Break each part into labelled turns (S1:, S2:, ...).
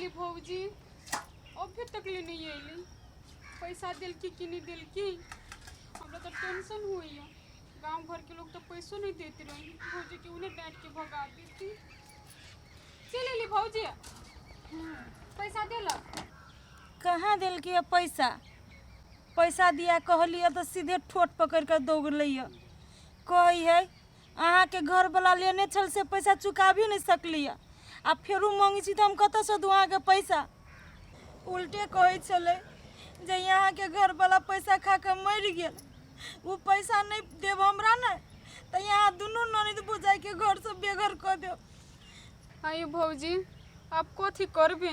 S1: गेली भौजी अभी तक ले नहीं अली पैसा दिल की नहीं दिल की हमरा तो टेंशन हुई है। गांव भर के लोग तो पैसों नहीं देते रहे भौजी के उन्हें डांट के भगा देती। चल ली भौजी पैसा दिला
S2: कहाँ दिल के पैसा पैसा दिया कहलिए तो सीधे ठोट पकड़ कर दौड़ लिया कही है अहाँ के घर वाला लेने छल से पैसा चुका भी नहीं सकलिए आ फेरू मांगी छी तो हम कत से दू अहाँ के पैसा उल्टे कहे चले जे यहाँ के घर वाला पैसा खा के मर गेल वो पैसा नहीं देव हमरा न तो यहाँ दोनों ननद बुझाई के घर से बेघर कर दे।
S1: आइए भौजी आप कथी करबे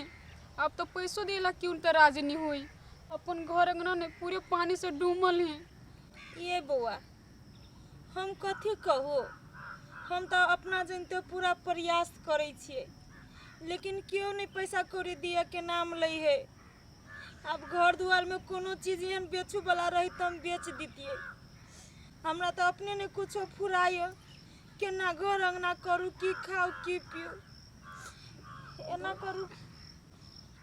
S1: आप तो पैसों दिला क्यों तो राजी नहीं हुई अपन घर अंगना ने पूरे पानी से डूबल है।
S2: ये बुआ हम कथी कहू हम तो अपना जनते पूरा प्रयास करे छिए लेकिन क्यों नहीं पैसा कौड़ी दिए के नाम ले है। अब घर दुआर में कोनो चीज एहन बेचू वाला रही तो हम बेच दीतिए हमरा तो अपने ने कुछ फुराय केना घर अंगना करू की खाऊ की पियो एना करू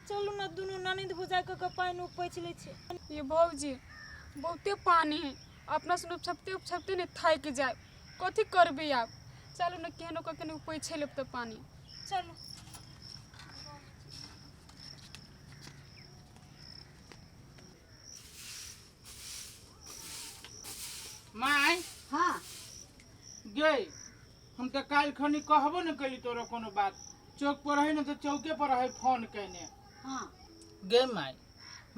S2: चलू ना दोनों ननद बुझा के पानी उपैछ ले छे।
S1: ये भौजी बहुते पानी है अपना सुन छपते छपते ने थाक जाए कथी करबे आप चलो ना केहनो के पैछे लेब तो पानी
S2: चलो
S3: माय
S4: हाँ
S3: गे हम तो काल खनी कहबो न कली तोरा कोनो बात चौक पर रही न तो चौके पर रही फोन कहने
S4: हाँ
S3: गे माय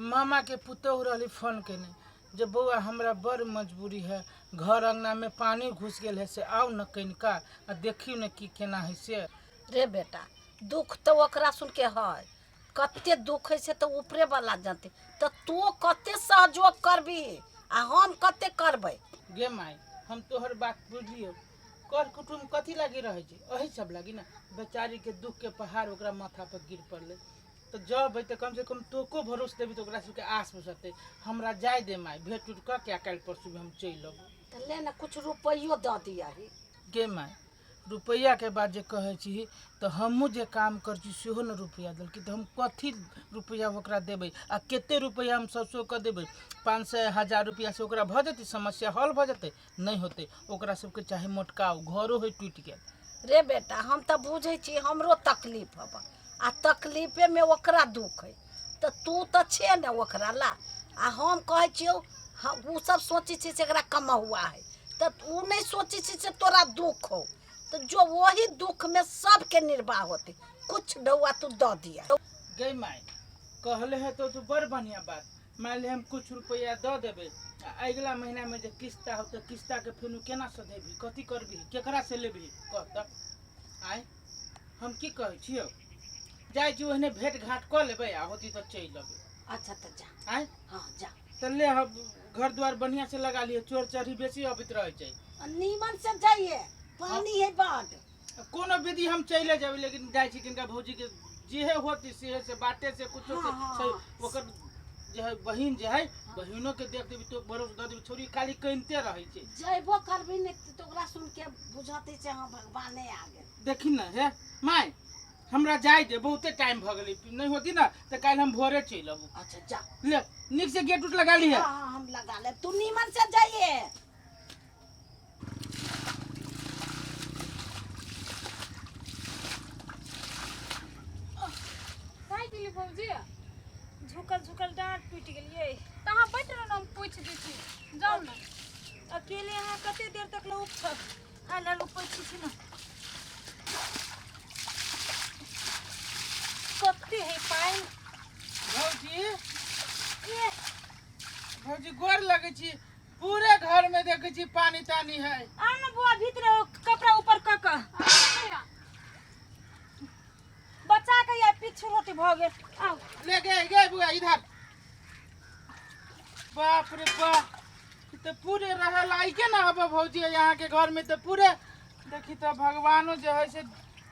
S3: मामा के पुतहु रहली फोन कहने जे बउआ हमरा बड़ मजबूरी है घर अंगना में पानी घुस गेल है से आओ न कनिका आ देखियो न की केना है से।
S4: रे बेटा दुख तो ओकरा सुन के है कते दुख है से तो ऊपरे वाला जानते तो तू कते सहयोग करबी आ हम कते करबै।
S3: गे माय हम तोहर बात बुझलियो कर कुटुम कथी लागी रहे छै अही सब लागी ना बेचारी के दुख के पहाड़ ओकरा माथा पर गिर पड़ले तो जब है तो कम से कम तोको भरोसे देवी तो ओकरा सबके आस हो सकते हमरा जाय दे माय भेट उठ क क्या काल परसू हम चल अब
S4: तो ले ना कुछ रुपयो द दिया ही।
S3: गे माय रुपया के बाद जे कहे छी तो हमहू जे काम कर छी सेहो न रुपया दल कि तो हम कथी रुपया ओकरा देबै आ केते रुपया हम सबसो क देबै 500 1000 रुपया से ओकरा भ जते समस्या हल भ जते नहीं होते ओकरा सबके चाहे मोटका घरो है टूट गेल।
S4: रे बेटा हम तो बुझे छी हमरो तकलीफ हब आ तकलीफे में ओकरा दुख है तो तू तो छे न ओकरा ला आ हम कहे छियो उ सब सोची छी से एकरा कमा हुआ है तो उ नहीं सोची छी से तोरा दुख हो तो जो वही दुख में सबके निर्वाह होते कुछ डौआ तू द दिया।
S3: गई माय कहले है तो बड़ बढ़िया बात मान ले हम कुछ रुपया द देबे अगला महीना में जे किस्ता हो तो किस्ता के फिर केना सधेबी कथी करबी केकरा से लेबी कह त आय हम की कहै छियो जाय छी ओहने भेंट घाट क लेबे आ होती तो चल लेबे।
S4: अच्छा तो जा
S3: आय
S4: हाँ जा
S3: तो ले हम घर द्वार बढ़िया से लगा लिए चोर चढ़ी बेसी अबित रह जाए
S4: नीमन से जाइए पानी है बाढ़
S3: कोनो विधि हम चले जाबे लेकिन जाय छी किनका भौजी के जे होती से बाटे से कुछ ओकर जे है बहिन जे है बहिनों के देख देबी तो भरोसा द देबी छोरी खाली कइनते रहे छै
S4: जइबो करबी ने तो ओकरा सुन के बुझाते से हां भगवाने आ गेल।
S3: देखी ना हे माय हमरा जाय दे बहुते टाइम भ गेली नहीं होती ना तो काल हम भोरे चल अब।
S4: अच्छा जा
S3: ले निक से गेट उठ लगा ली है।
S4: हां हम लगा ले तू नीमन से जाइए।
S1: भौजी
S2: झुकल झुकल डांट टूट गेलिए
S1: तहाँ बैठ रहो ना हम पूछ देती जाओ ना
S2: अकेले यहाँ कते देर तक लोग छक आला लोग पूछी छी ना कते है पानी
S3: भौजी
S2: ये
S3: भौजी गोर लगे छी पूरे घर में देखे छी पानी तानी है।
S2: आ ना बुआ भीतर कपड़ा ऊपर क बच्चा के या पीछे होते भ गेल आओ
S3: ले गे बुआ इधर बाप रे बाप तो पूरे रहल आई के ना अब भौजी यहाँ के घर में तो पूरे देखी तो भगवानो जो है से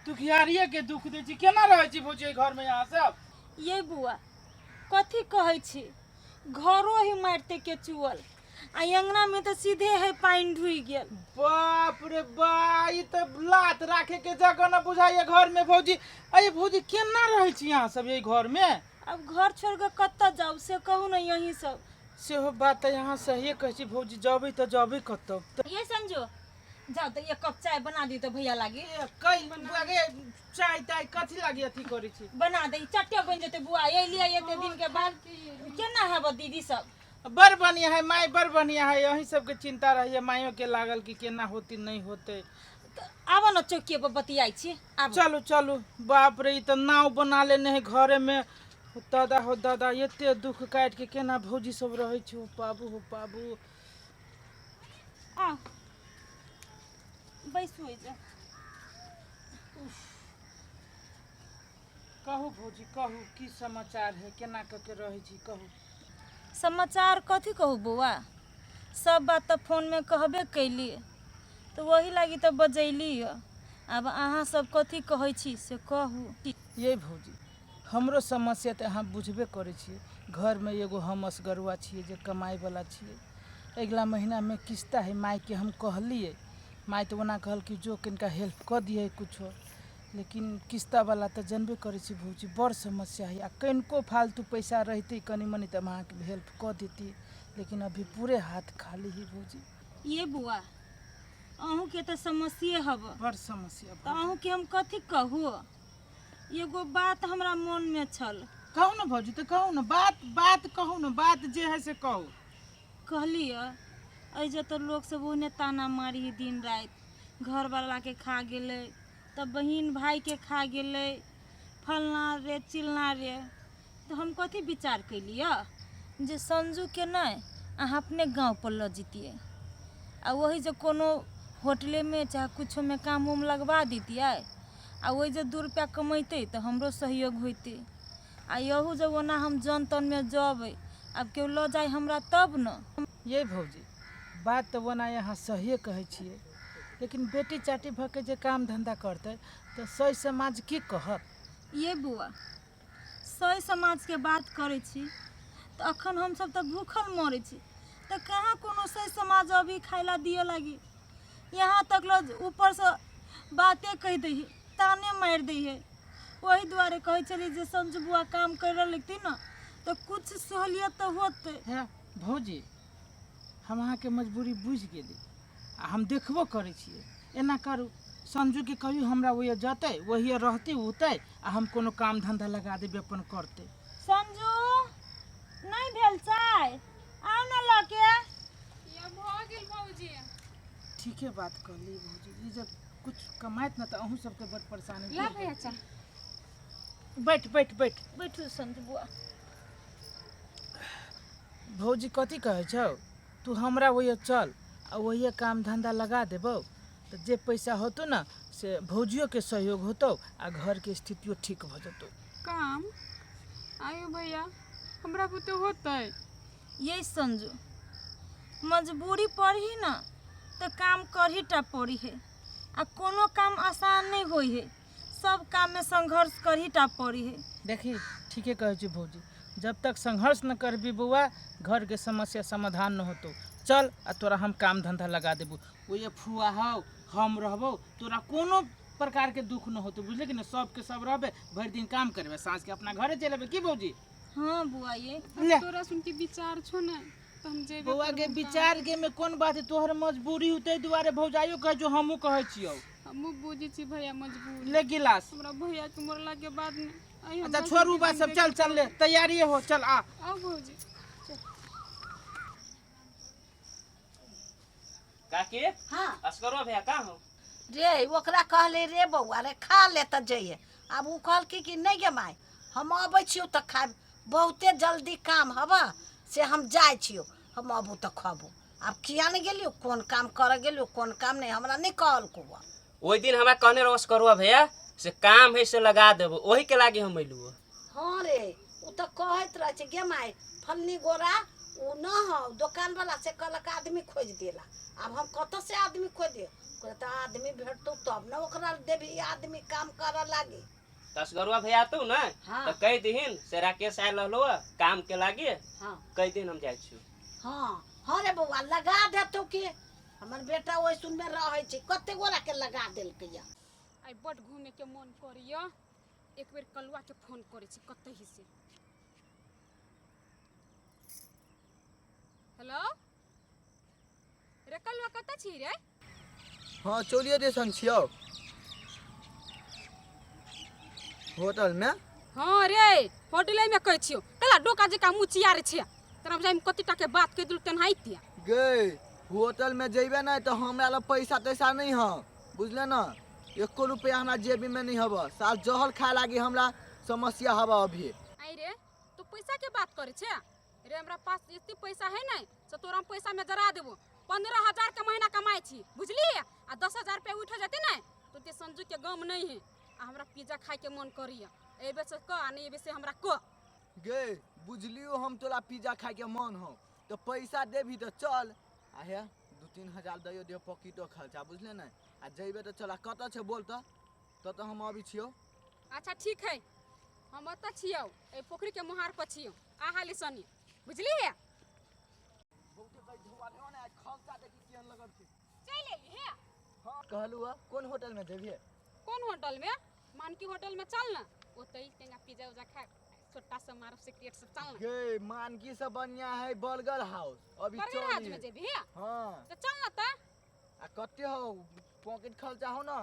S3: दुखियारिये के दुख दे छी केना रहे छी भौजी घर में यहाँ सब।
S2: ये बुआ कथी कहै छी घरो ही मारते के चुअल आ अंगना में तो सीधे है पानी ढुई गेल।
S3: बाप रे बा, ई तो लात राखे के जगह न बुझाइए घर में भौजी। अरे भौजी केना रहे छी यहाँ सब यही घर में?
S2: अब घर छोड़ के कत्ता जाऊ से कहू न, यही सब
S3: सेहो बात है, यहाँ सही कहै छी भौजी, जबै तो जबै कतौ।
S2: ये संजो जाओ तो एक कप चाय बना दी तो भैया लागी।
S3: कई लगे चाय ताय कथी लागी अथी करै छी?
S2: बना दे, चट्टे बन जेते बुआ, ये लिया एते दिन के बाद। केना है दीदी सब?
S3: बड़ बढ़िया है माई, बड़ बढ़िया है। यही सबके चिंता रही माइयों के लागल कि केना होती नहीं होते।
S2: आबो न चौकी पर बतियाई छी।
S3: चलू चलू। बाप रे, ई तो नाव बना लेने है घरे में। दादा हो दादा, एते दुख काट के केना भौजी सब रहे छी। हो बाबू
S2: आ बैसू जा।
S3: कहू भौजी कहू, की समाचार है, केना के रहे छी कहू।
S2: समाचार कथी कहू बउआ, सब बात तो फोन में कहबे कैली, तो वही लागी तो बजैली। अब अहाँ सब कथी कहै छी से कहू।
S3: ये भौजी, हमरो समस्या तो अहाँ बुझबे करे छिए। घर में एगो हम असगरुआ छिए जे कमाई वाला छिए। अगला महीना में किस्ता है, माई के हम कहलिए। माई तो ओना कहल कि जो किनका हेल्प कर दिए कुछो, लेकिन किस्ता वाला तो जानबे करे छी भौजी, बड़ समस्या है। आ कनिको फालतू पैसा रहते कनी मनी तो अहाँ के हेल्प कर देती, लेकिन अभी पूरे हाथ खाली ही भौजी।
S2: ये बुआ, अहूँ के तो समस्या हब,
S3: बड़ समस्या।
S2: तो अहूँ के हम कथी कहू। एगो बात हमरा मन में छल।
S3: कहू न भौजी, तो कहू न, बात कहू न, बात जे है से कहू।
S2: कहलिए ऐजे तो लोग सब ओने ताना मारी दिन रात, घर वाला के खा गेले, तब बहन भाई के खा गेले, फलना रे चिलना रे। तो हम कथी विचार कैलिए जे संजू के नहीं अहाँ अपने गांव पर ल जतिए, आ वही जो कोनो होटले में चाहे कुछो में काम उम लगवा दीतिए, आ वही जो 2 रुपया कमैते तो हमरो सहयोग होते। आ यहू जब ओना हम जन तन में जब अब केओ ल जाए हमरा तब न।
S3: ये भौजी, बात तो ओना यहाँ सही कहै छिए, लेकिन बेटी चाटी भ के जे काम धंधा करते तो सही समाज की कहत?
S2: ये बुआ, सही समाज के बात करे छी तो अखन हम सब तो भूखल मरे छी, तो कहाँ कोनो सही समाज अभी खाइला दिए लगी। यहाँ तक लोग ऊपर से बातें कह दी, ताने मार दी है। वही द्वारे कहे चली जे संजू बुआ काम कर लगती ना तो कुछ सहूलियत तो होते
S3: है। भौजी, हम अहाँ के मजबूरी बुझ गेली, आ हम देखबो करे छिए। एना करू, संजू के कहियो हमरा वही जते वही रहते उते, आ हम कोनो काम धंधा लगा देबे अपन करते।
S2: संजू नहीं भेल चाय, आओ ना लके।
S1: या भ गेल भौजी।
S3: ठीक है बात कहली भौजी, ई जब कुछ कमाइत ना तो अहूँ सबके बड़ परेशानी।
S1: ला भैया चा।
S3: बैठ बैठ बैठ।
S2: बैठू संजू बुआ।
S3: भौजी कथी कहै छौ, तू हमरा वही चल आ वही काम धंधा लगा देबो, तो जे पैसा होतो ना से भौजियों के सहयोग होतो, आ घर के स्थितियों ठीक भ जतो।
S1: काम आयो भैया, हमरा बुते होतै।
S2: यही संजू, मजबूरी पड़ी ना तो काम करही टा पड़ी है, आ कोनो काम आसान नहीं होई है, सब काम में संघर्ष करही टा पड़ी है।
S3: देखी ठीके कहै छी भौजी, जब तक संघर्ष न करबी बउआ, घर के समस्या समाधान न होतो। चल आ तोरा हम काम धंधा लगा देबू, वो ये फुआ हौ हम रहबो, तोरा कोनो प्रकार के दुख न होतो, बुझले कि न? सब के सब रहबे, भर दिन काम करबे, साँझ के अपना घरे चलेबे। की भौजी?
S2: हाँ बुआ, ये
S3: ले
S1: तोरा सुन के विचार छो ना तो हम जेबे
S3: बउआ के
S1: करबो
S3: विचार के में कोन बात है? तोहर मजबूरी होते दुआरे भौजाइयो कहे जो हमहू कहे छियो।
S1: हमहू बुझे छी भैया मजबूर।
S3: ले गिलास।
S1: हमरा भैया के मरला के बाद में आई हम।
S3: अच्छा छोड़ू बात सब, चल चल ले, तैयारी हो, चल आ।
S1: आओ भौजी।
S5: काकी,
S4: हाँ
S5: अस्करो भैया का हो?
S4: रे, ओकरा कहले रे बउआ रे खा ले त जइए। अब उ कहल कि नहीं गे माय, हम अबै छियो त खाब, बहुते जल्दी काम हबा से हम जाय छियो, हम अबू त खबू। अब किया नहीं गेलियो, कौन काम कर गेलियो, कौन काम नहीं, हमरा नहीं कहल को।
S5: ओई दिन हमरा कहने रहो अस्करो भैया से काम है से लगा देबो, ओही के लागे हम अइलू।
S4: हाँ रे, उ त कहत रहे छै गे माय, फलनी गोरा उ न हो दुकान वाला से कहलक आदमी खोज देला। अब हम कत से आदमी खोज दे, कहत आदमी भेटतो तब न ओकरा देबी आदमी काम कर लागी।
S5: अस्करो भैया तू ना
S4: हाँ।
S5: तो कह दिहिन से राकेश आयल रहलो काम के लागे।
S4: हाँ
S5: कह दिन हम जाय छी।
S4: हाँ हाँ रे बउआ लगा दे तो के हमर बेटा ओइ सुन में रहे छै कते गोरा के लगा देलकै या
S1: आई बड घूमे के मन करिया एक बेर कलुआ के फोन करे छी कतै ही से। हेलो रे कलुआ कतै छी रे?
S6: हाँ चलिए देसन छियो होटल में।
S1: हाँ रे होटले में कहै छियो तला डोका जका मुचिया रे छै तोरा बुझाइ में कति टाके बात कहि दिल तेनाहिते
S6: गए होटल में जेबे ना तो हमरा ला पैसा तैसा नहीं है बुझले ना। 1 रुपया हमरा जेबी में नहीं हब साल जहल खाए लागी हमरा समस्या हब अभी।
S1: आई रे तू पैसा के बात करे छे रे? हमरा पास इतनी पैसा है नहीं से तोरा हम पैसा में जरा देबो। 15,000 के महीना कमाई छी बुझली आ 10,000 रुपया उठ जाते ना तो ते संजू के गम नहीं है आ हमरा पिज्जा खाए के मन करिया एबे से क आ नहीं एबे से हमरा क।
S6: गे बुझलियो हम तोरा पिज्जा खाए के मन हो तो पैसा देबी तो चल आ हे 2-3 हजार दियो दे पॉकेटो खर्चा बुझले ना। आ जेबे तो चला कत छे बोल तो हम अभी छियो।
S1: अच्छा ठीक है हम अत छियो ए पोखरी के मुहार पर छियो आ हाली सनी बुझली है चल एली है।
S6: कहलू कौन होटल में देबी?
S1: कौन होटल में? मानकी होटल में चल ना ओतई तेंगा पिज्जा उजा खा छोटा सा मारो सिगरेट सब चल ना।
S6: गे मानकी से बढ़िया है बर्गर हाउस अभी
S1: बर्गर हाउस
S6: चली।
S1: में जेबी है
S6: हाँ
S1: तो चल ना ता
S6: आ कते हो पॉकेट खर्चा हो ना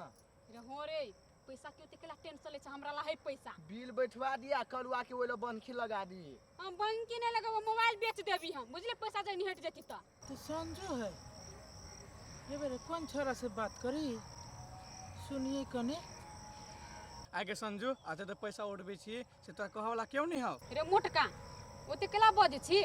S1: रे हो रे पैसा के ओते केला टेंशन ले छ हमरा ला है पैसा
S6: बिल बैठवा दिया करुआ के ओइला बनखी लगा दी।
S1: हम बंकी नहीं लगाबो मोबाइल बेच देबी हम बुझले पैसा जनी हट जेती त।
S3: तो संजू है ये बेरे कौन छोरा से बात करी सुनिए कने।
S7: आगे संजू आते तो पैसा उठबे छी से तोरा कह वाला क्यों नहीं हो?
S1: रे मोटका ओते केला बजे छी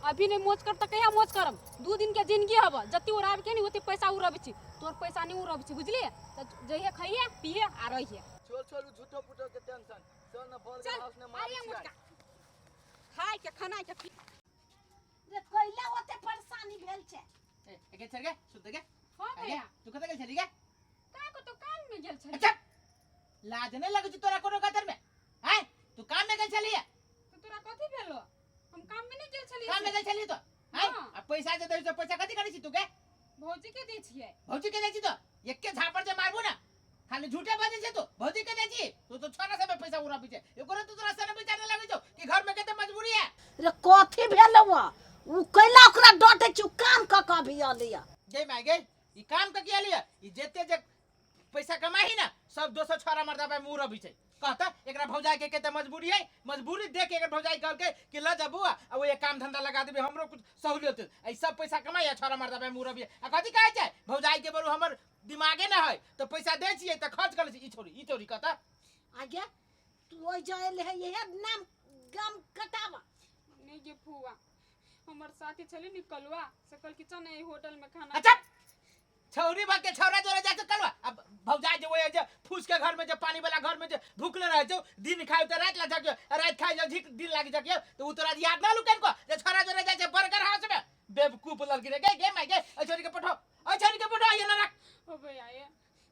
S1: अभी नहीं मोज कर त कहिया मोज करम 2 दिन के जिंदगी हब जति उड़ाब के नहीं ओते पैसा उड़ाबी छी तोर पैसा नहीं उड़ाबी छी बुझली त जइहे खइहे पिए आ रहिए।
S6: चल झूठो पुटो के टेंशन चल ना बर्गर
S1: चल
S6: हाउस में
S1: आइए
S6: मार
S1: मोटका खाए के खाना के पी
S4: रे कइला ओते परेशानी भेल छै
S3: एके चल गे सुत गे
S1: हां भैया
S3: तू कत गेल छली गे?
S1: का को तो काम में गेल छ
S3: अच्छा लाज नहीं लगे तोरा कोनो कतर में हैं? तू काम में गेल छली
S1: तो तोरा कथि भेलो? हम काम में नहीं गेल छलिए
S3: काम में गेल छली तो हैं?
S1: हाँ।
S3: आ पैसा जे दे तो पैसा कथि करी छी तू गे?
S1: भौजी के दै छिए
S3: भौजी के दे छी तो एके झापड़ जे मारबो ना खाली झूठे बाजे छे तू भौजी के दे छी तू तो छोरा सब पैसा उड़ा पीछे एकोरे तू तोरा सने विचार लगे जो कि घर में केते मजबूरी है।
S4: रे कथि भेल वा उ कइला ओकरा डटे छु काम क क भी आलिया
S3: गे माय गे ई काम क किया लिया ई जेते जे पैसा कमाही ना सब 200 छोरा मर्दा पे मुंह रबी छै कहता एकरा भौजाई के केते मजबूरी है मजबूरी देख के एकर भौजाई कहल के कि ल जबू आ वो ये काम धंधा लगा देबे हमरो कुछ सहूलियत ऐ सब पैसा कमाई छोरा मर्दा पे मुंह रबी आ कथि कहै छै भौजाई के बरू हमर दिमागे ना है तो पैसा दे छिए त खर्च कर छी ई छोरी कहता
S4: आगे तू ओइ जाए ले ये नाम गम कटावा
S1: नहीं गे फुआ हमर साथी छले निकलवा सकल कि चल ए होटल में खाना
S3: अच्छा छौरी बात के छौरा जोरे जाके करवा अब भौजाई जे ओए जे फूस के घर में जे पानी वाला घर में जे भूखले रह जो दिन खाए त रात ला जाके रात खाए जो झिक दिन लागी जाके तो उ तोरा याद ना लुकन को जे छौरा जोरे जाके बर्गर हाउस में बेवकूफ लड़की रे गे माय गे ओ छोरी के पठो ये ना रख
S1: हो भैया ये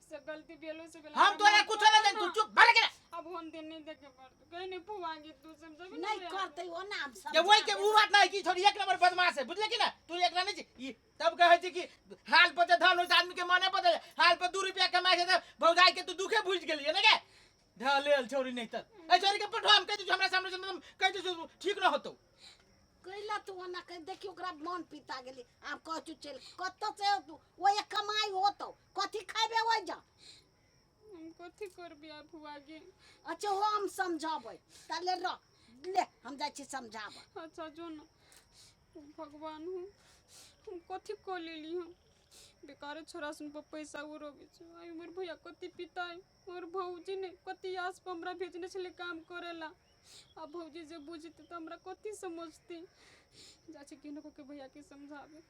S1: से गलती भेलो से भेलो
S3: हम तोरा कुछ ना जान तू चुप भाग गेला
S1: अब हम दिन नहीं देखे पर कहीं नहीं फुआ गे तू समझबी
S4: नहीं करते वो नाम सब
S3: के वही के उ बात नहीं की छोरी एक नंबर बदमाश है बुझले कि ना तू एकरा नहीं ई तब कहै छी कि हाल पर जे धन उस आदमी के मने पड़े हाल पर 2 रुपया कमाए छै भौजाई के तू दुखे बुझ गेलिए ना के ध लेल छोरी नहीं त ए छोरी के पठो हम कह दू हमरा सामने से कह दू ठीक न होतो
S4: कइला तू ओना कह देखियो ओकरा मन पिता गेली आब कह तू चल कत्तो से तू ओए कमाई होतो कथि खाबे ओइ जा
S1: हम कथि करबी आ फुआ गे
S4: अच्छा हो हम समझाबै ताले र ले हम जाय छी समझाबै
S1: अच्छा जो ना भगवान हूँ हम कथि कर लेली हम बेकार छोरा सुन पर पैसा उड़बे छै आई हमर भैया कथि पिताई और भौजी ने कथि आस पर हमरा भेजने छले काम करेला आ भौजी जे बुझते त हमरा कथि समझती जा छै किनको के भैया के समझावे।